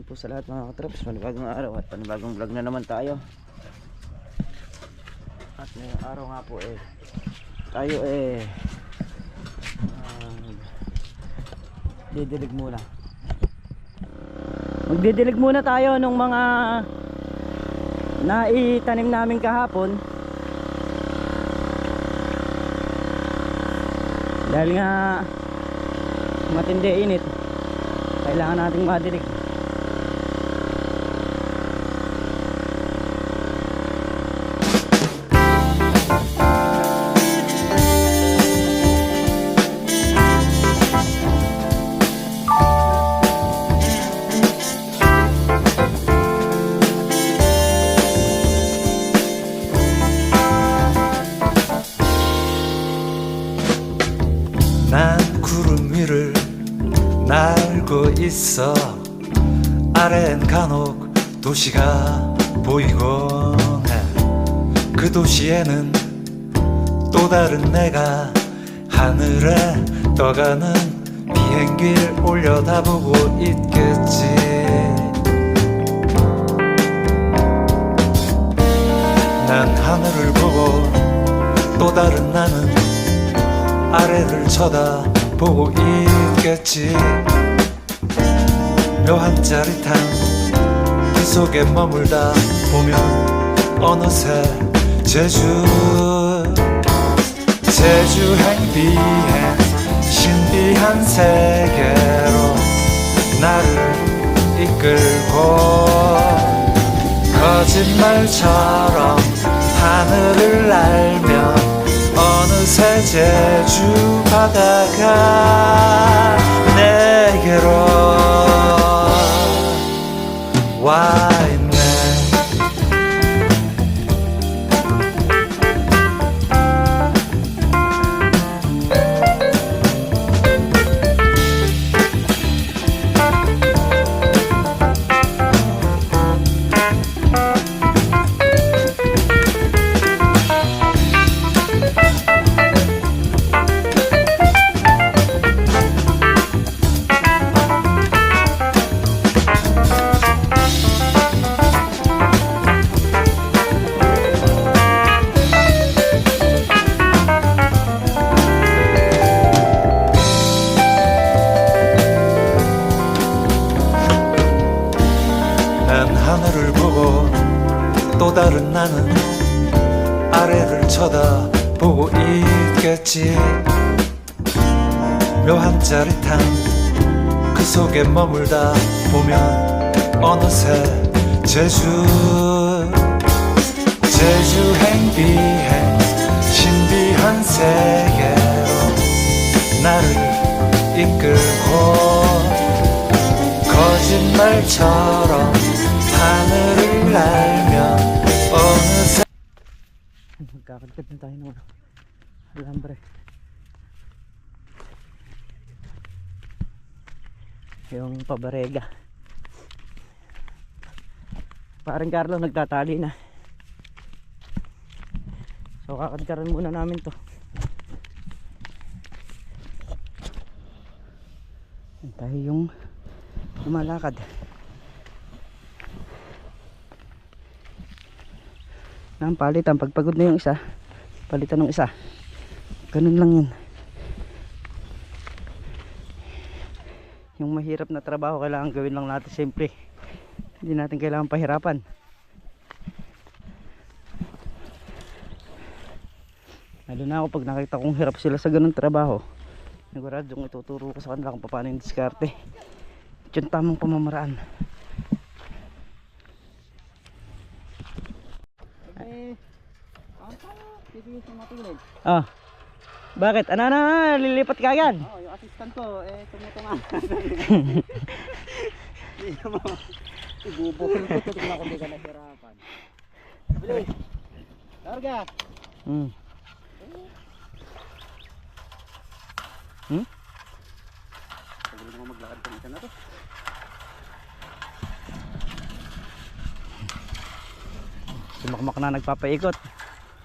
po sa lahat mga katraps, panibagong araw at panibagong vlog na naman tayo. At ngayong araw nga po tayo didilig muna. Magdidilig muna tayo nung mga naitanim namin kahapon. Dahil nga matindi init, kailangan nating madilig. 난 구름 위를 날고 있어. 아래엔 간혹 도시가 보이곤 해. 그 도시에는 또 다른 내가 하늘에 떠가는 비행기를 올려다보고 있겠지. 난 하늘을 보고 또 다른 나는 아래를 쳐다보고 있겠지. 묘한 짜릿함 그 속에 머물다 보면 어느새 제주행 비행 신비한 세계로 나를 이끌고 거짓말처럼 하늘을 날며 어느새 제주 바다가 내게로 와 있네. 하늘을 보고 또 다른 나는 아래를 쳐다보고 있겠지. 묘한 짜릿함 그 속에 머물다 보면 어느새 제주행 비행 신비한 세계로 나를 이끌고 거짓말처럼 하늘을 날며 어느새 magkakagtad na tayo ng alambre. Yung pabarega, parang Carlo nagtatali na, so kakadkaran muna namin to. Tayo yung lumalakad. Ang palitan, pagpagod na yung isa, palitan ng isa. Ganun lang yun. Yung mahirap na trabaho kailangan gawin lang natin simple. Hindi natin kailangan pahirapan. Lalo na ako pag nakita kong hirap sila sa ganun trabaho, niguradong ituturo ko sa kanila kung paano yung diskarte. Yung tamang pamamaraan. Oh. Bakit? Ano na? Lilipat ka agad? Oo, yung assistant ko tumutunga. Hindi mo ibubuhol ko ito kung ako hindi ka nahirapan. Bilis! Larga! Pagod naman maglakad pa isa na to. Si Makmak na nagpapaikot.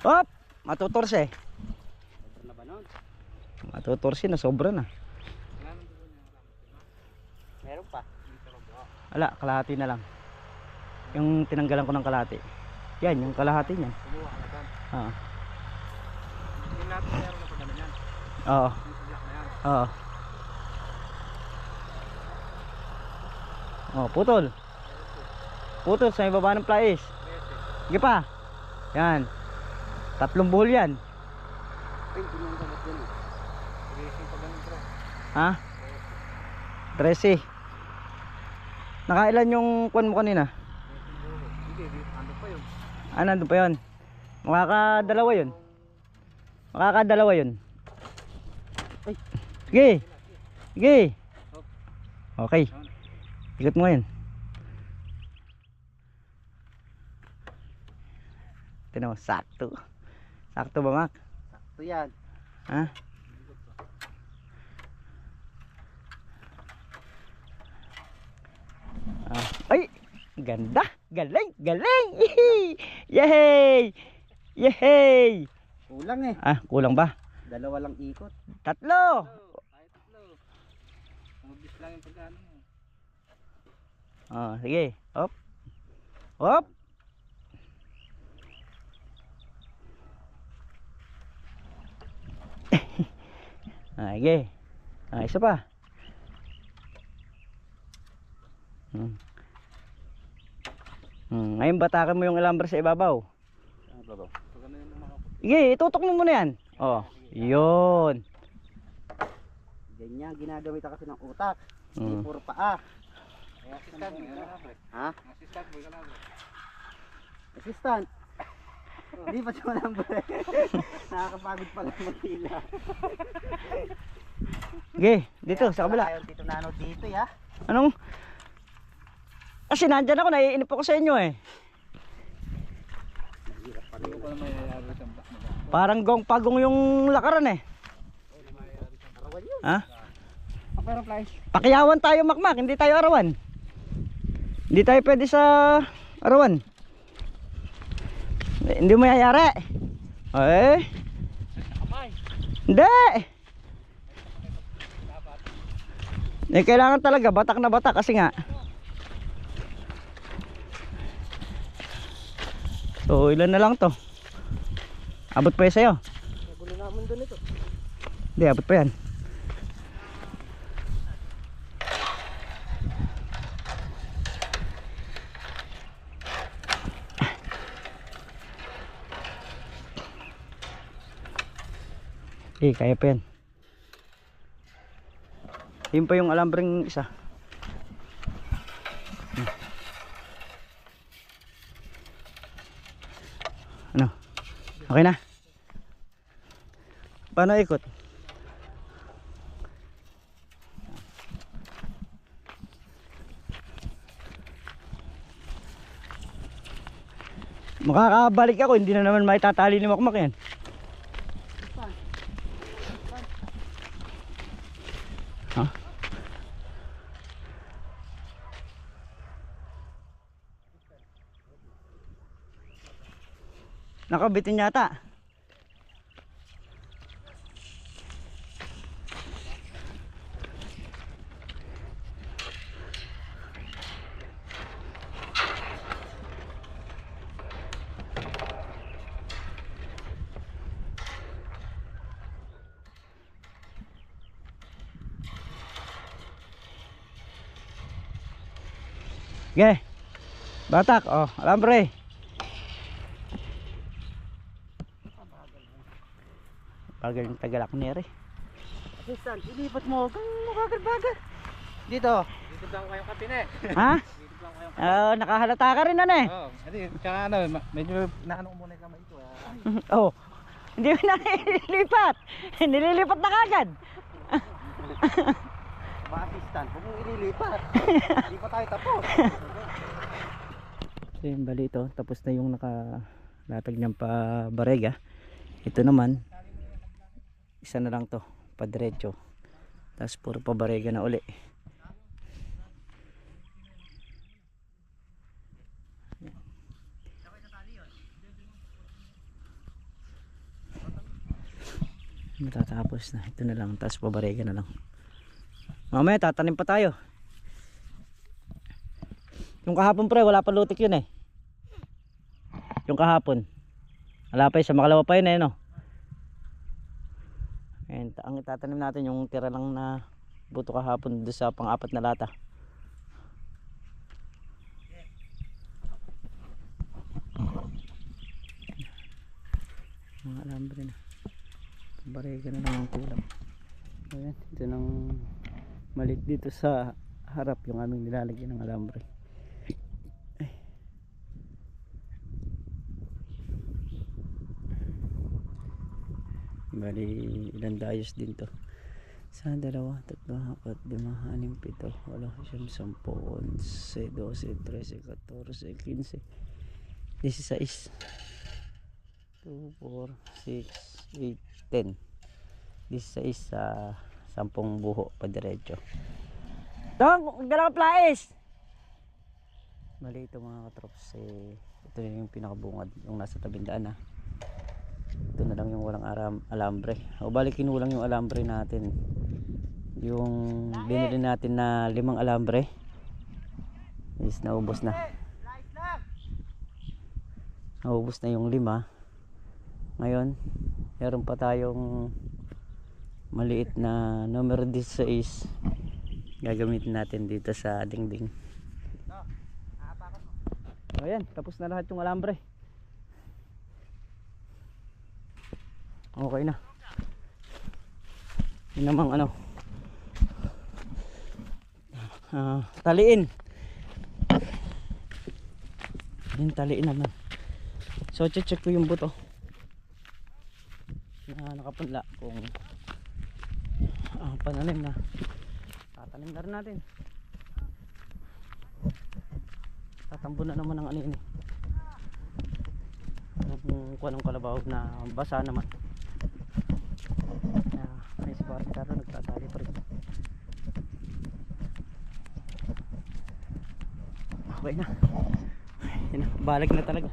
Hop! Matutorse. Sobra na ba nun? Matutorse na, sobra na. Meron pa. Wala, kalahati na lang. Yung tinanggalan ko ng kalahati. Yan, yung kalahati niyan. Kumuha ka na dyan. Oo. Yung lahat na meron na pagdala niyan. Oo. Yung sa black na yan. Oo. Oh, putol. Putol sa ibaba ng plais. Sige pa. Yan. 3 buhol yan. Ay, hindi nang gamot yan. Racing pa ganun bro. Ha? 13. Nakailan yung kwan mo kanina? Hindi, ando pa yun. Ah, nandun pa yun. Makakadalawa yun. Makakadalawa yun. Ay. Sige. Sige. Okay. Ikot mo ngayon. Tignan mo, sakto. Sakto ba, Mac? Sakto yan. Ha? Ah. Ay! Ganda! Galing! Galing! Yehey! Yehey! Kulang eh. Ah, kulang ba? 2 lang ikot. 3! Tayo 3. Mabilis lang yung pagkano mo. Oh, sige. Hop. Hop. Ah, sige. Ah, isa pa. Ngayon batakan mo yung alambre sa ibabaw. Ano ba ba? Pag ano yung mga Sige, itutok mo muna yan. Oh, yun. ganyan, ginagamit kasi ng utak. Mm. Hindi puro paa. Assistant mo ka Ha? Assistant mo ka Assistant. Hindi pa siya number. Nakakapagod pala magtila. Sige, dito sa kabila. Ayaw dito nano dito ya. Anong? Kasi nandyan ako, naiinip ako sa inyo eh. Hindi ko na mayayari sa black mo ka. Parang gong pagong yung lakaran eh. Arawan yun. Ha? Pero flies. Pakiyawan tayo, Makmak, hindi tayo arawan. Hindi tayo pwede sa arawan. Hindi mo yayari. Eh? Hindi. Eh, kailangan talaga batak na batak kasi nga. So, ilan na lang to? Abot pa yan sa'yo? Nagulo naman doon ito. Hindi, abot pa yan. Eh, kaya pa yan. Yun pa yung alambreng isa. Ano? Okay na? Paano ikot? Makakabalik ako, hindi na naman maitatali ni Makmak yan. Ha? Nakabitin yata. Ge. Batak, oh, alambre. Bagal yung tagalak ni Ere. Assistant, ilipat mo. Kung makagal-bagal. Dito. Dito lang kayong kapine. Ha? Dito lang kayong Nakahalata ka rin ano eh. Oo, hindi, tsaka ano, medyo naano ko muna yung kamay ko. Oh. Hindi mo na nililipat. Nililipat na kagad. Mga assistant, huwag mong ililipat. Hindi pa tayo tapos. So yun, bali ito. Tapos na yung nakalatag niyang pa barega. Ito naman, isa na lang to, pa diretso. Tapos puro pa barega na uli. Matatapos na. Ito na lang. Tapos pa barega na lang. Mamaya tatanim pa tayo. Yung kahapon pre, wala pa lutik yun eh. Yung kahapon. Wala pa yun, sa makalawa pa yun eh no. And ang itatanim natin yung tira lang na buto kahapon doon sa pang-apat na lata. Mga alambre na. Barega na lang ang kulang. Ayan, ito nang malit dito sa harap yung aming nilalagyan ng alambre. Bali ilang dayos din to. Sa 2, 3, 4, 5, 6, 7, 8, 9, 10, 11, 12, 13, 14, 15, 16, 2, 4, 6, 8, 10. 16 sa 10 buho pa diretso. Dong, gala ka plais. Bali ito mga katrops eh, ito yung pinakabungad yung nasa tabindaan na. Ito na lang yung walang alambre. O bali kinulang yung alambre natin. Yung binili natin na 5 alambre is naubos na. Naubos na yung 5. Ngayon meron pa tayong maliit na numero 16 gagamitin natin dito sa dingding. Ayan, tapos na lahat yung alambre. Okay na. Yun namang ano, taliin. Yung taliin naman. So check ko yung buto na nakapunla kung pananim na. Tatanim na rin natin. Tatambo na naman ang ano yun eh. Kung anong kalabaw na basa naman. Ay si Parang Carlo nagtatali pa rin. Okay na. Ayun na, balag na talaga.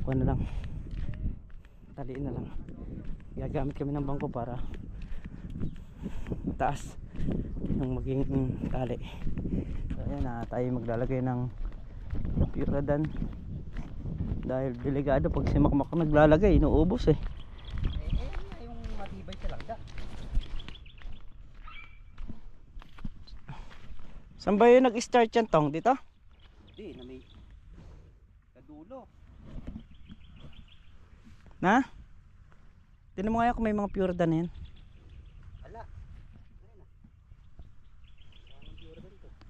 Kuha na lang. Taliin na lang. Gagamit kami ng bangko para taas yung maging tali. So ayan na, tayo maglalagay ng piradan dahil delikado pag si Makmak naglalagay, inuubos eh. Yung matibay sa langga. Saan ba yung nag-start yan tong? Dito? Hindi, na may kadulo. Na? Tinan mo kaya kung may mga piradan na yan. Wala.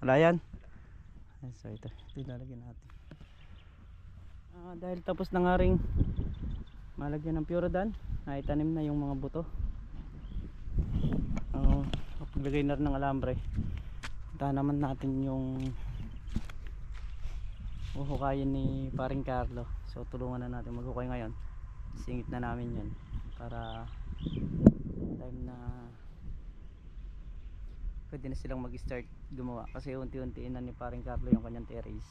Wala yan. So ito ilalagyan natin. Dahil tapos na nga ring malagyan ng piradan, ay tanim na yung mga buto. Paglagay na rin ng alambre, puntahan naman natin yung uhukayin ni Paring Carlo. So tulungan na natin maghukay ngayon. Singit na namin yun para time na pwede na silang mag-start gumawa kasi unti-unti na ni Paring Carlo yung kanyang terrace.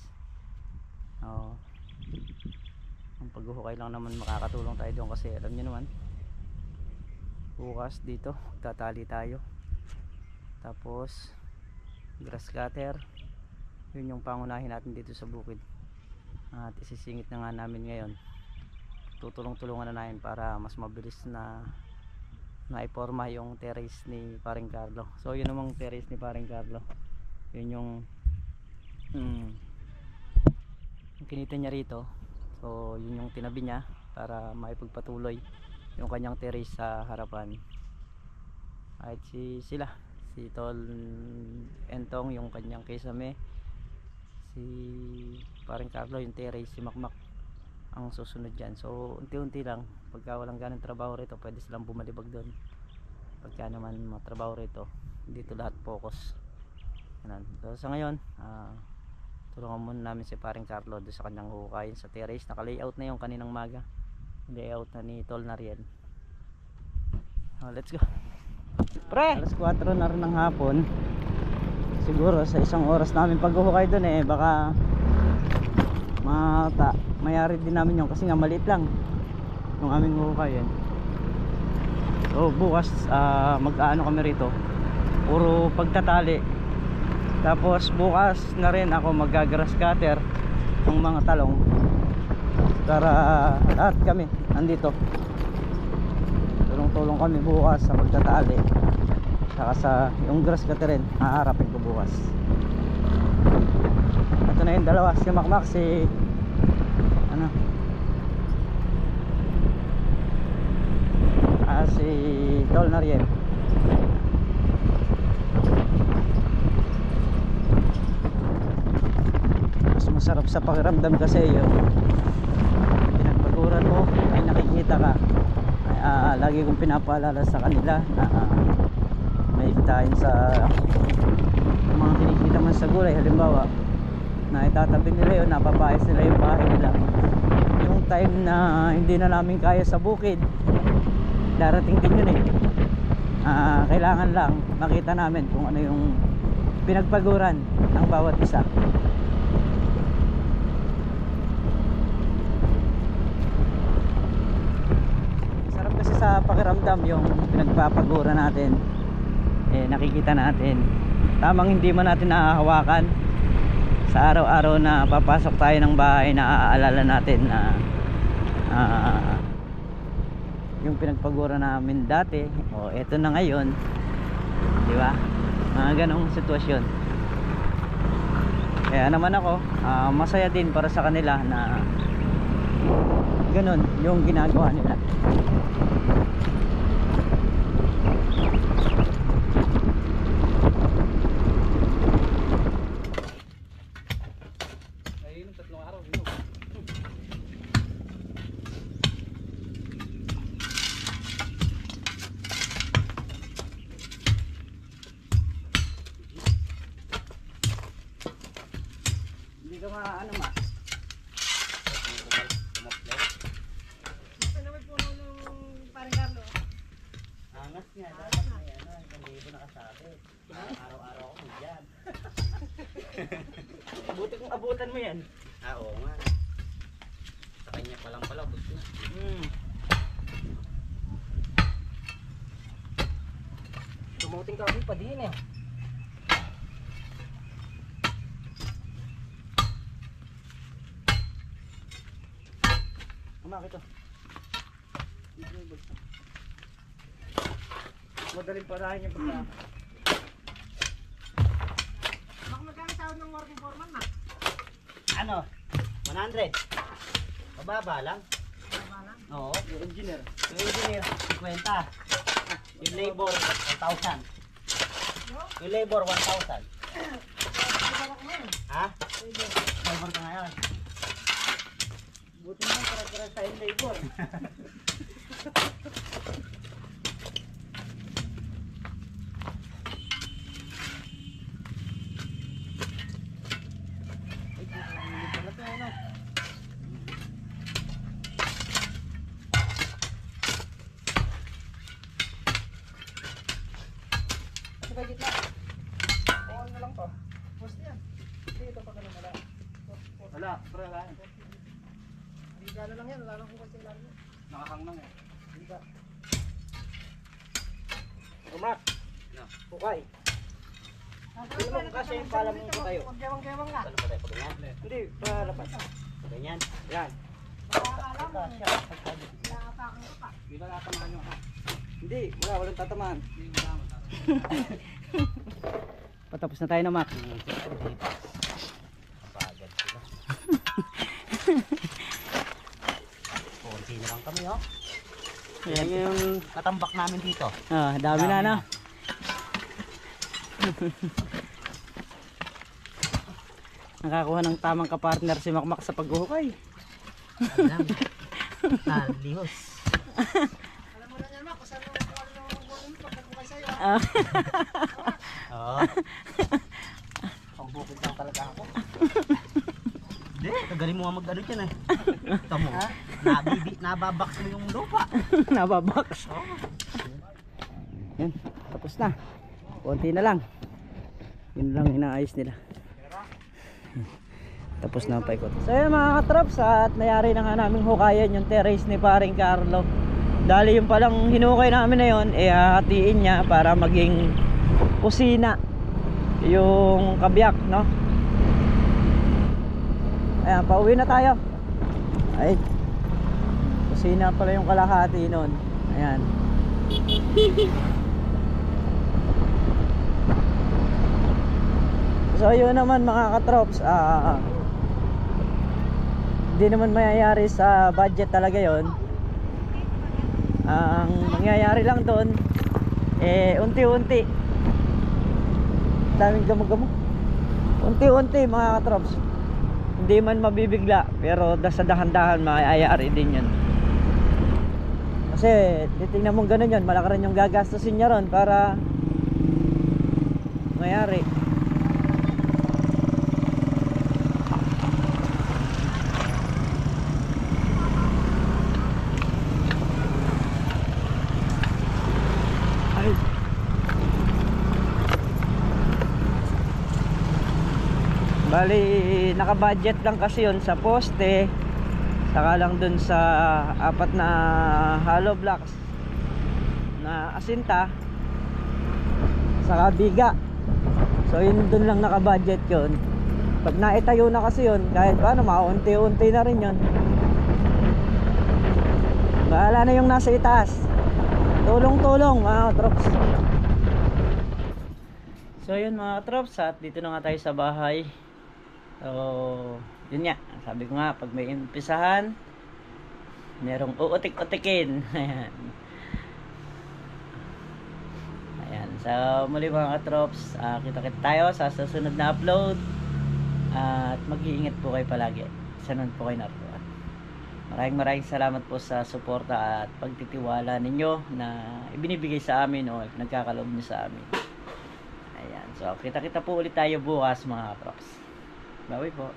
Ang paghuhukay lang naman makakatulong tayo doon kasi alam nyo naman bukas dito tatali tayo, tapos grass cutter yun yung pangunahin natin dito sa bukid at isisingit na nga namin ngayon. Tutulong-tulungan na namin para mas mabilis na naiporma yung terrace ni Paring Carlo. So yun namang terrace ni Paring Carlo, yun yung kinita niya rito. So yun yung tinabi niya para maipagpatuloy yung kanyang terrace sa harapan. At si Tol Entong yung kanyang kisame, si Paring Carlo yung terrace, si Makmak ang susunod dyan. So unti-unti lang, pagka walang ganang trabaho rito pwede silang bumalibag doon. Pagka naman matrabaho rito dito lahat focus. So sa ngayon tulungan muna namin si Paring Carlo doon sa kanyang hukayin sa terrace. Naka-layout na yung kaninang maga, layout na ni Tol Nariel. Let's go pre! Alas 4 na rin ng hapon. Siguro sa 1 oras namin paghuhukay doon eh baka mayari din namin yun kasi nga maliit lang yung aming huhukayin. So bukas mag-aano kami rito, puro pagtatali. Tapos bukas na rin ako mag-grass cutter ng mga talong para lahat kami andito, tulong-tulong kami bukas sa pagtatali, saka sa yung grass cutter rin haharapin ko bukas. Ito na yung dalawa, si Makmak, si ano, si Tol Nariel. Mas masarap sa pakiramdam kasi yung pinagpaguran mo ay nakikita ka. Lagi kong pinapaalala sa kanila na may kitain sa mga kinikita man sa gulay. Halimbawa na itatabi nila yun, napapayas nila yung bahay nila. Yung time na hindi na namin kaya sa bukid, darating din yun eh. Kailangan lang makita namin kung ano yung pinagpaguran ng bawat isa. Sarap kasi sa pakiramdam yung pinagpapaguran natin, nakikita natin. Tamang hindi man natin nahahawakan, sa araw-araw na papasok tayo ng bahay, naaalala natin na yung pinagpagura namin dati, eto na ngayon, di ba? Mga ganong sitwasyon. Kaya naman ako, masaya din para sa kanila na ganon yung ginagawa nila. Ayun, 3 araw. Yun. Hindi ka maano ma. Ano naman po nung parang Carlo? Angas nga, dapat may ano, 1,000 nakasabi. Araw-araw ako dyan. Buti kung abutan mo yan. Oo nga. Sa kanya pa lang pala, gusto na. Tumuting ka pa din eh. Amak ito. Madaling parahin yung pagka. Magkano sahod ng working foreman na? Ano? 100? Mababa lang? Oo. Yung engineer. Yung engineer, 50. Yung labor, 1,000. Yung labor, 1,000. Ha? Labor ka ngayon. Buti naman para sa labor. Sa gitna. On na lang to. Post yan. Hindi ito pa ganun wala. Wala, pre, wala. Hindi gano'n lang yan. Wala lang kung kasi lang yan. Nakakang lang eh. Hindi ba? Umak. No. Bukay. Hindi mo kasi yung pala mo tayo. Gewang-gewang nga. Ano pa tayo? Pag ganyan? Hindi, palapas. Pag ganyan? Yan. Makakaalam mo. Nakatakan ka pa. Hindi ba natamaan nyo ha? Hindi, walang tatamaan. Hindi mo naman. Patapos na tayo na Mac. Pagod sila. Konti na lang kami, oh. Yan yung natambak namin dito. Dami na na. Nakakuha ng tamang kapartner si Makmak sa paghuhukay. Alam. Lihos. Alam mo na yan, Mak. Kung saan mo yung pag nagkukay sa'yo. Oo. Pambukid lang talaga ako. Hindi, kagaling mo nga mag-ano dyan eh. Ito mo, nababaks mo yung lupa. Nababox. Yan, tapos na. Konti na lang. Yun lang inaayos nila. Tapos na ang paikot. So yun mga katraps, at nayari na nga namin hukayan yung terrace ni paring Carlo. Dali yung palang hinukay namin na yun, hahatiin niya para maging kusina yung kabiyak, no? Ayan, pauwi na tayo. Ay, kusina pala yung kalahati nun. Ayan. So yun naman mga katrops, hindi naman mayayari sa budget talaga yon. Ang mangyayari lang doon unti-unti, daming gamo-gamo, unti-unti mga katrops, hindi man mabibigla pero sa dahan-dahan mayayari din yun. Kasi titingnan mong ganun yun, malaki rin yung gagastusin niya ron para mayari. Bali, naka-budget lang kasi yun sa poste, saka lang dun sa 4 na hollow blocks na asinta, saka biga. So yun, dun lang naka-budget yun. Pag naitayo na kasi yun, kahit paano maunti-unti na rin yun. Bahala na yung nasa itaas. Tulong-tulong mga trops. So yun mga trops, at dito na nga tayo sa bahay. So, yun nga, sabi ko nga, pag may impisahan, merong uutik-utikin. Ayan. Ayan. So, muli mga katrops, kita-kita tayo sa susunod na upload. At mag-iingat po kayo palagi. Sanon po kayo naroon. Maraming salamat po sa suporta at pagtitiwala ninyo na ibinibigay sa amin o nagkakaloob nyo sa amin. Ayan. So, kita-kita po ulit tayo bukas mga katrops. Bawi po.